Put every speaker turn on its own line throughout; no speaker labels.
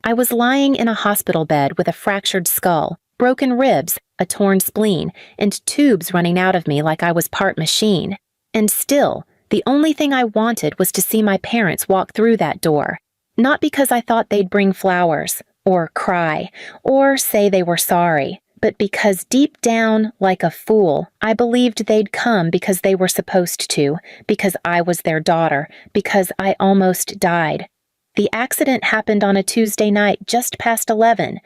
I was lying in a hospital bed with a fractured skull, broken ribs, a torn spleen, and tubes running out of me like I was part machine. And still, the only thing I wanted was to see my parents walk through that door. Not because I thought they'd bring flowers, or cry, or say they were sorry, but because deep down, like a fool, I believed they'd come because they were supposed to, because I was their daughter, because I almost died. The accident happened on a Tuesday night just past 11.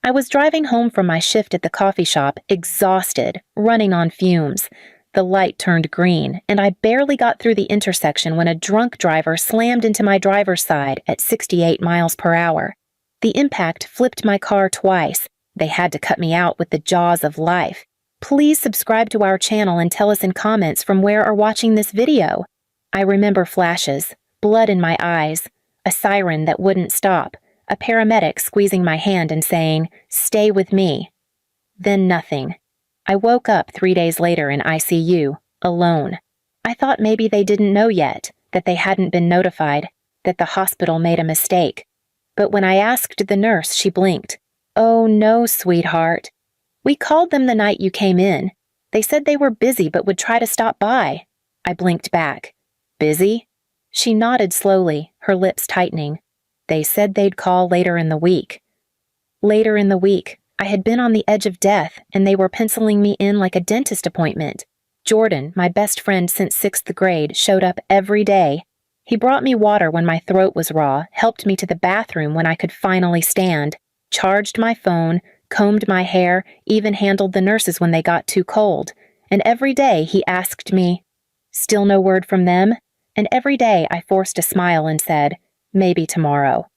I was driving home from my shift at the coffee shop, exhausted, running on fumes. The light turned green, and I barely got through the intersection when a drunk driver slammed into my driver's side at 68 miles per hour. The impact flipped my car twice. They had to cut me out with the jaws of life. Please subscribe to our channel and tell us in comments from where or watching this video. I remember flashes, blood in my eyes, a siren that wouldn't stop, a paramedic squeezing my hand and saying, "Stay with me." Then nothing. I woke up 3 days later in ICU, alone. I thought maybe they didn't know yet, that they hadn't been notified, that the hospital made a mistake. But when I asked the nurse, she blinked. "Oh no, sweetheart. We called them the night you came in. They said they were busy but would try to stop by." I blinked back. "Busy?" She nodded slowly, her lips tightening. "They said they'd call later in the week." Later in the week, I had been on the edge of death, and they were penciling me in like a dentist appointment. Jordan, my best friend since 6th grade, showed up every day. He brought me water when my throat was raw, helped me to the bathroom when I could finally stand, charged my phone, combed my hair, even handled the nurses when they got too cold. And every day he asked me, "Still no word from them?" And every day I forced a smile and said, "Maybe tomorrow."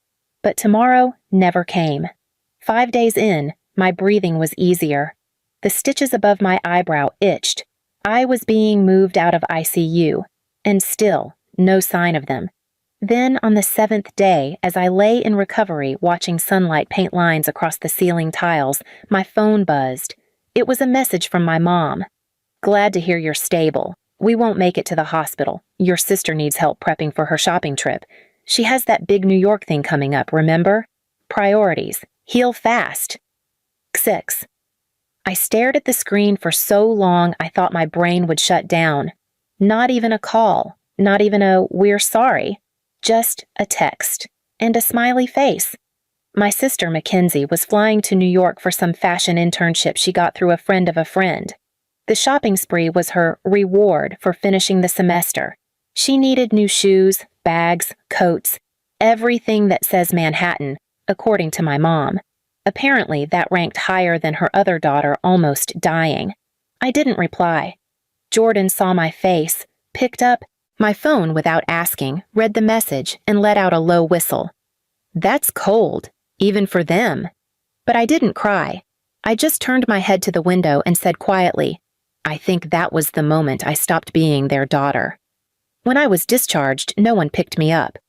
But tomorrow never came. 5 days in, my breathing was easier. The stitches above my eyebrow itched. I was being moved out of ICU, and still, no sign of them. Then, on the 7th day, as I lay in recovery watching sunlight paint lines across the ceiling tiles, my phone buzzed. It was a message from my mom. "Glad to hear you're stable. We won't make it to the hospital. Your sister needs help prepping for her shopping trip. She has that big New York thing coming up, remember? Priorities. Heal fast." 6. I stared at the screen for so long I thought my brain would shut down. Not even a call. Not even a "we're sorry." Just a text. And a smiley face. My sister, Mackenzie, was flying to New York for some fashion internship she got through a friend of a friend. The shopping spree was her reward for finishing the semester. She needed new shoes, bags, coats, everything that says Manhattan, according to my mom. Apparently, that ranked higher than her other daughter almost dying. I didn't reply. Jordan saw my face, picked up my phone without asking, read the message, and let out a low whistle. That's cold, even for them. But I didn't cry. I just turned my head to the window and said quietly, "I think that was the moment I stopped being their daughter." When I was discharged, no one picked me up.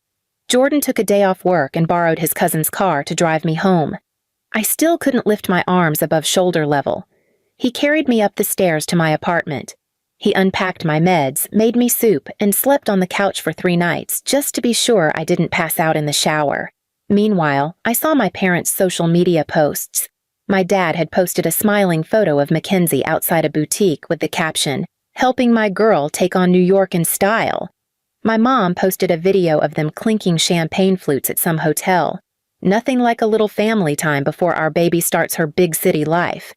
Jordan took a day off work and borrowed his cousin's car to drive me home. I still couldn't lift my arms above shoulder level. He carried me up the stairs to my apartment. He unpacked my meds, made me soup, and slept on the couch for 3 nights, just to be sure I didn't pass out in the shower. Meanwhile, I saw my parents' social media posts. My dad had posted a smiling photo of Mackenzie outside a boutique with the caption, "Helping my girl take on New York in style." My mom posted a video of them clinking champagne flutes at some hotel. Nothing like a little family time before our baby starts her big city life.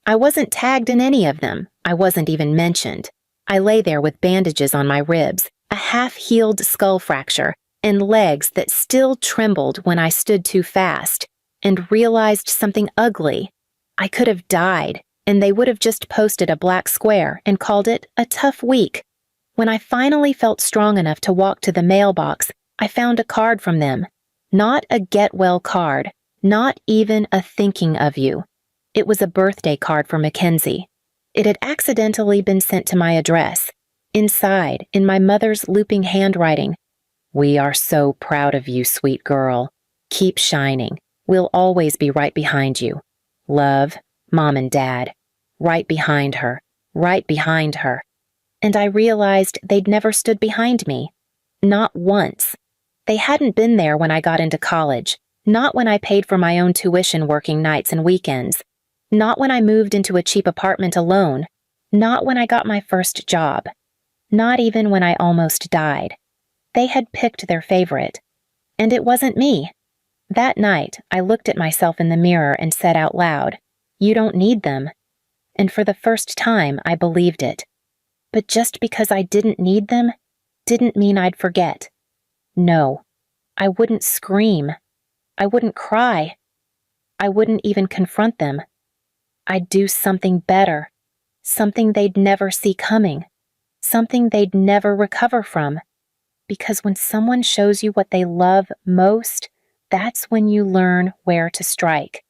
I wasn't tagged in any of them. I wasn't even mentioned. I lay there with bandages on my ribs, a half-healed skull fracture, and legs that still trembled when I stood too fast, and realized something ugly. I could have died, and they would have just posted a black square and called it a tough week. When I finally felt strong enough to walk to the mailbox, I found a card from them. Not a get well card, not even a thinking of you. It was a birthday card for Mackenzie. It had accidentally been sent to my address. Inside, in my mother's looping handwriting, "We are so proud of you, sweet girl. Keep shining. We'll always be right behind you. Love, Mom and Dad." Right behind her, right behind her. And I realized they'd never stood behind me. Not once. They hadn't been there when I got into college. Not when I paid for my own tuition working nights and weekends. Not when I moved into a cheap apartment alone. Not when I got my first job. Not even when I almost died. They had picked their favorite. And it wasn't me. That night, I looked at myself in the mirror and said out loud, "You don't need them." And for the first time, I believed it. But just because I didn't need them, didn't mean I'd forget. No, I wouldn't scream. I wouldn't cry. I wouldn't even confront them. I'd do something better. Something they'd never see coming. Something they'd never recover from. Because when someone shows you what they love most, that's when you learn where to strike.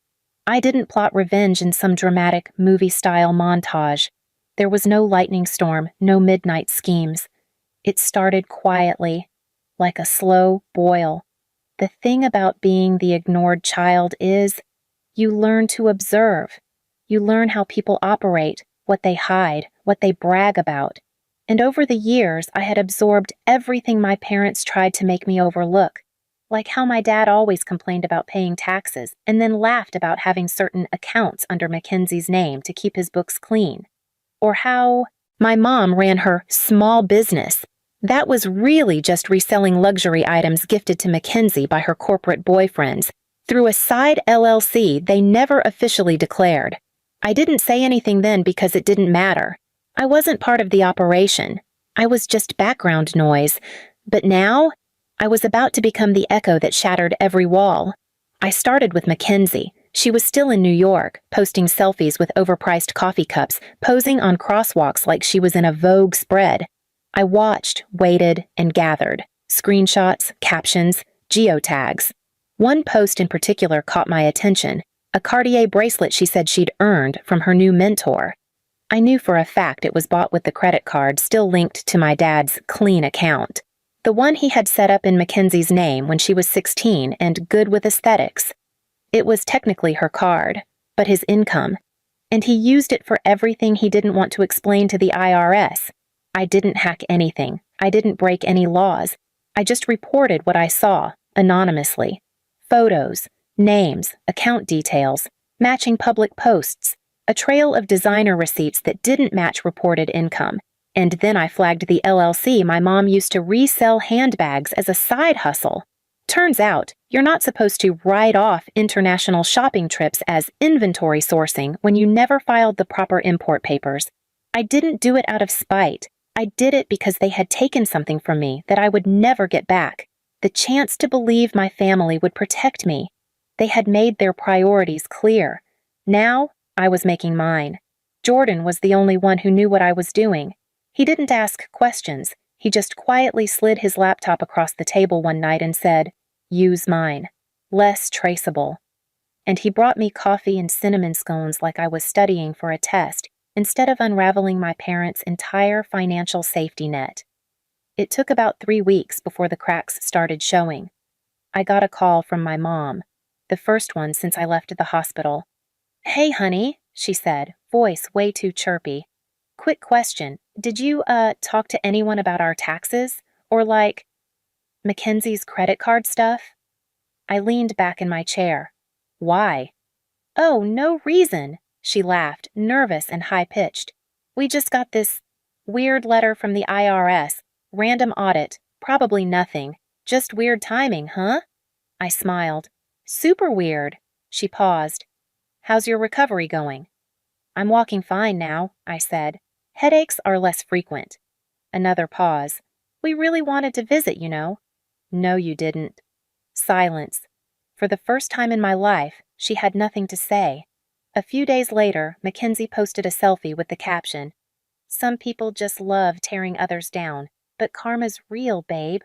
I didn't plot revenge in some dramatic movie-style montage. There was no lightning storm, no midnight schemes. It started quietly, like a slow boil. The thing about being the ignored child is, you learn to observe. You learn how people operate, what they hide, what they brag about. And over the years, I had absorbed everything my parents tried to make me overlook. Like how my dad always complained about paying taxes and then laughed about having certain accounts under Mackenzie's name to keep his books clean. Or how my mom ran her small business. That was really just reselling luxury items gifted to Mackenzie by her corporate boyfriends through a side LLC they never officially declared. I didn't say anything then because it didn't matter. I wasn't part of the operation. I was just background noise. But now, I was about to become the echo that shattered every wall. I started with Mackenzie. She was still in New York, posting selfies with overpriced coffee cups, posing on crosswalks like she was in a Vogue spread. I watched, waited, and gathered. Screenshots, captions, geotags. One post in particular caught my attention, a Cartier bracelet she said she'd earned from her new mentor. I knew for a fact it was bought with the credit card still linked to my dad's clean account. The one he had set up in Mackenzie's name when she was 16 and good with aesthetics. It was technically her card, but his income. And he used it for everything he didn't want to explain to the IRS. I didn't hack anything. I didn't break any laws. I just reported what I saw, anonymously. Photos, names, account details, matching public posts, a trail of designer receipts that didn't match reported income. And then I flagged the LLC my mom used to resell handbags as a side hustle. Turns out, you're not supposed to write off international shopping trips as inventory sourcing when you never filed the proper import papers. I didn't do it out of spite. I did it because they had taken something from me that I would never get back. The chance to believe my family would protect me. They had made their priorities clear. Now, I was making mine. Jordan was the only one who knew what I was doing. He didn't ask questions. He just quietly slid his laptop across the table one night and said, "Use mine. Less traceable." And he brought me coffee and cinnamon scones like I was studying for a test, instead of unraveling my parents' entire financial safety net. It took about 3 weeks before the cracks started showing. I got a call from my mom, the first one since I left the hospital. "Hey, honey," she said, voice way too chirpy. "Quick question. Did you, talk to anyone about our taxes? Or like, Mackenzie's credit card stuff?" I leaned back in my chair. "Why?" "Oh, no reason," she laughed, nervous and high-pitched. "We just got this weird letter from the IRS. Random audit. Probably nothing. Just weird timing, huh?" I smiled. "Super weird." She paused. "How's your recovery going?" "I'm walking fine now," I said. "Headaches are less frequent." Another pause. "We really wanted to visit, you know." "No, you didn't." Silence. For the first time in my life, she had nothing to say. A few days later, Mackenzie posted a selfie with the caption, "Some people just love tearing others down, but karma's real, babe."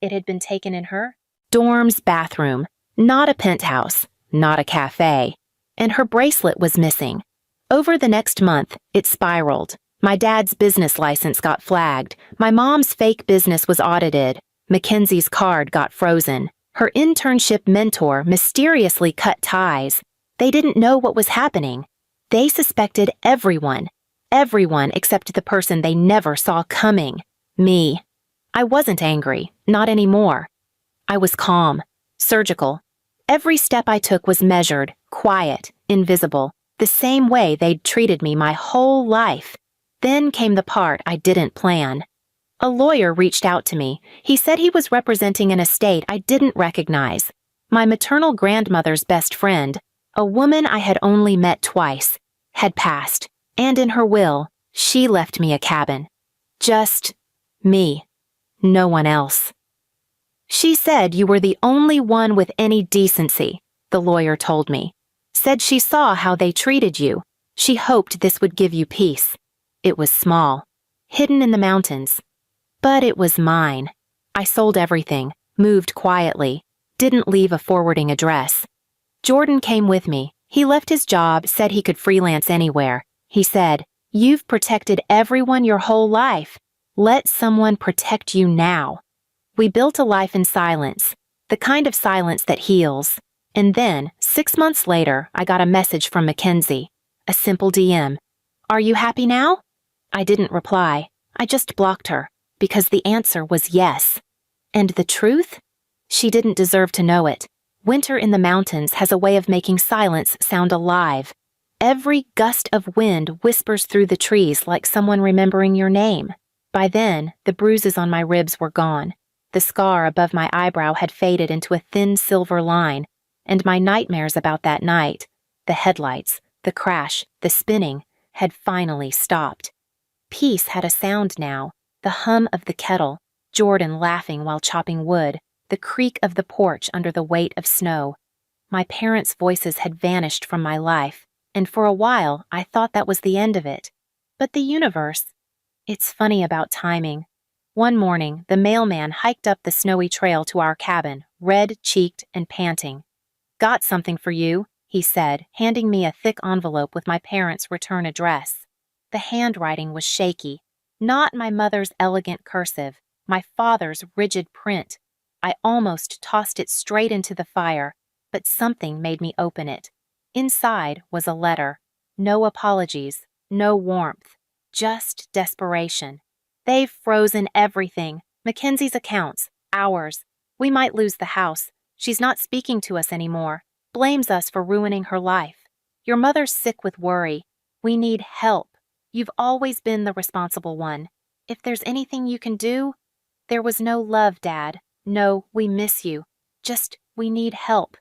It had been taken in her dorm's bathroom, not a penthouse, not a cafe. And her bracelet was missing. Over the next month, it spiraled. My dad's business license got flagged. My mom's fake business was audited. Mackenzie's card got frozen. Her internship mentor mysteriously cut ties. They didn't know what was happening. They suspected everyone. Everyone except the person they never saw coming. Me. I wasn't angry. Not anymore. I was calm. Surgical. Every step I took was measured, quiet, invisible, the same way they'd treated me my whole life. Then came the part I didn't plan. A lawyer reached out to me. He said he was representing an estate I didn't recognize. My maternal grandmother's best friend, a woman I had only met twice, had passed, and in her will, she left me a cabin. Just me. No one else. She said you were the only one with any decency, the lawyer told me. Said she saw how they treated you. She hoped this would give you peace. It was small, hidden in the mountains. But it was mine. I sold everything, moved quietly, didn't leave a forwarding address. Jordan came with me. He left his job, said he could freelance anywhere. He said, "You've protected everyone your whole life. Let someone protect you now." We built a life in silence, the kind of silence that heals. And then, 6 months later, I got a message from Mackenzie. A simple DM. "Are you happy now?" I didn't reply. I just blocked her, because the answer was yes. And the truth? She didn't deserve to know it. Winter in the mountains has a way of making silence sound alive. Every gust of wind whispers through the trees like someone remembering your name. By then, the bruises on my ribs were gone. The scar above my eyebrow had faded into a thin silver line, and my nightmares about that night, the headlights, the crash, the spinning, had finally stopped. Peace had a sound now, the hum of the kettle, Jordan laughing while chopping wood, the creak of the porch under the weight of snow. My parents' voices had vanished from my life, and for a while I thought that was the end of it. But the universe, it's funny about timing. One morning, the mailman hiked up the snowy trail to our cabin, red-cheeked and panting. "Got something for you," he said, handing me a thick envelope with my parents' return address. The handwriting was shaky, not my mother's elegant cursive, my father's rigid print. I almost tossed it straight into the fire, but something made me open it. Inside was a letter. No apologies, no warmth, just desperation. "They've frozen everything. Mackenzie's accounts, ours. We might lose the house. She's not speaking to us anymore. Blames us for ruining her life. Your mother's sick with worry. We need help. You've always been the responsible one. If there's anything you can do..." There was no love, Dad. No, "we miss you." Just, "we need help."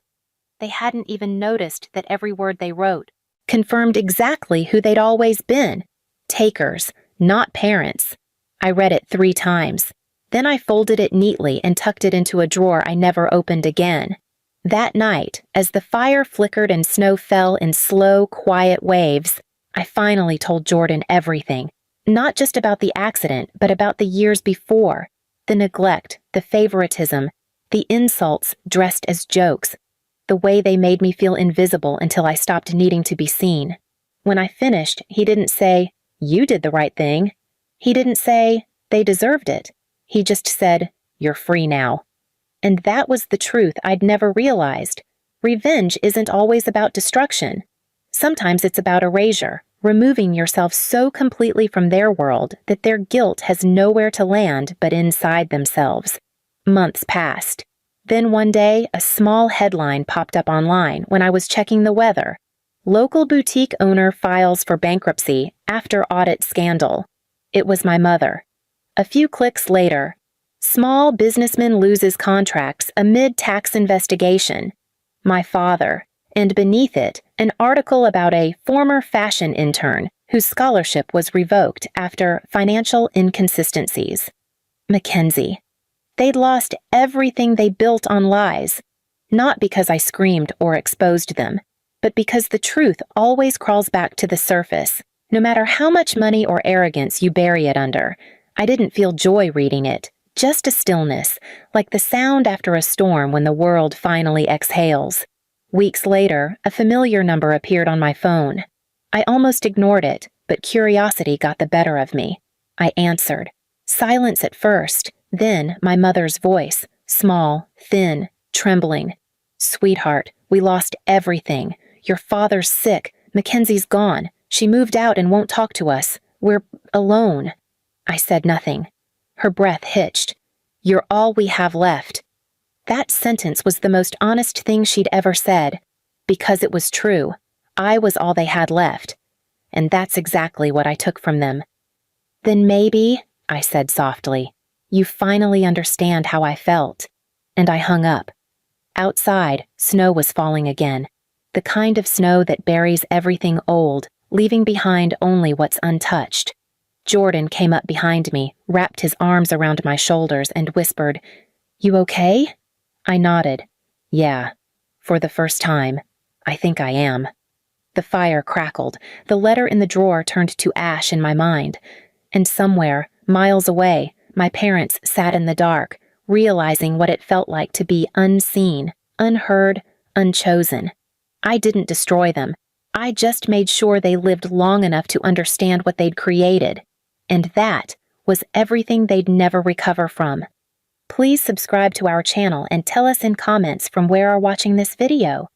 They hadn't even noticed that every word they wrote confirmed exactly who they'd always been. Takers, not parents. I read it 3 times. Then I folded it neatly and tucked it into a drawer I never opened again. That night, as the fire flickered and snow fell in slow, quiet waves, I finally told Jordan everything. Not just about the accident, but about the years before. The neglect, the favoritism, the insults dressed as jokes, the way they made me feel invisible until I stopped needing to be seen. When I finished, he didn't say, "You did the right thing." He didn't say, "They deserved it." He just said, "You're free now." And that was the truth I'd never realized. Revenge isn't always about destruction. Sometimes it's about erasure, removing yourself so completely from their world that their guilt has nowhere to land but inside themselves. Months passed. Then one day, a small headline popped up online when I was checking the weather. "Local boutique owner files for bankruptcy after audit scandal." It was my mother. A few clicks later, "Small businessman loses contracts amid tax investigation." My father. And beneath it, an article about a former fashion intern whose scholarship was revoked after financial inconsistencies. Mackenzie. They'd lost everything they built on lies, not because I screamed or exposed them, but because the truth always crawls back to the surface, no matter how much money or arrogance you bury it under. I didn't feel joy reading it, just a stillness, like the sound after a storm when the world finally exhales. Weeks later, a familiar number appeared on my phone. I almost ignored it, but curiosity got the better of me. I answered. Silence at first, then my mother's voice, small, thin, trembling. "Sweetheart, we lost everything. Your father's sick. Mackenzie's gone. She moved out and won't talk to us. We're alone." I said nothing. Her breath hitched. "You're all we have left." That sentence was the most honest thing she'd ever said. Because it was true. I was all they had left. And that's exactly what I took from them. Then maybe, I said softly, you finally understand how I felt. And I hung up. Outside, snow was falling again. The kind of snow that buries everything old, leaving behind only what's untouched. Jordan came up behind me, wrapped his arms around my shoulders, and whispered, "You okay?" I nodded. "Yeah. For the first time. I think I am." The fire crackled. The letter in the drawer turned to ash in my mind. And somewhere, miles away, my parents sat in the dark, realizing what it felt like to be unseen, unheard, unchosen. I didn't destroy them. I just made sure they lived long enough to understand what they'd created. And that was everything they'd never recover from. Please subscribe to our channel and tell us in comments from where you're watching this video.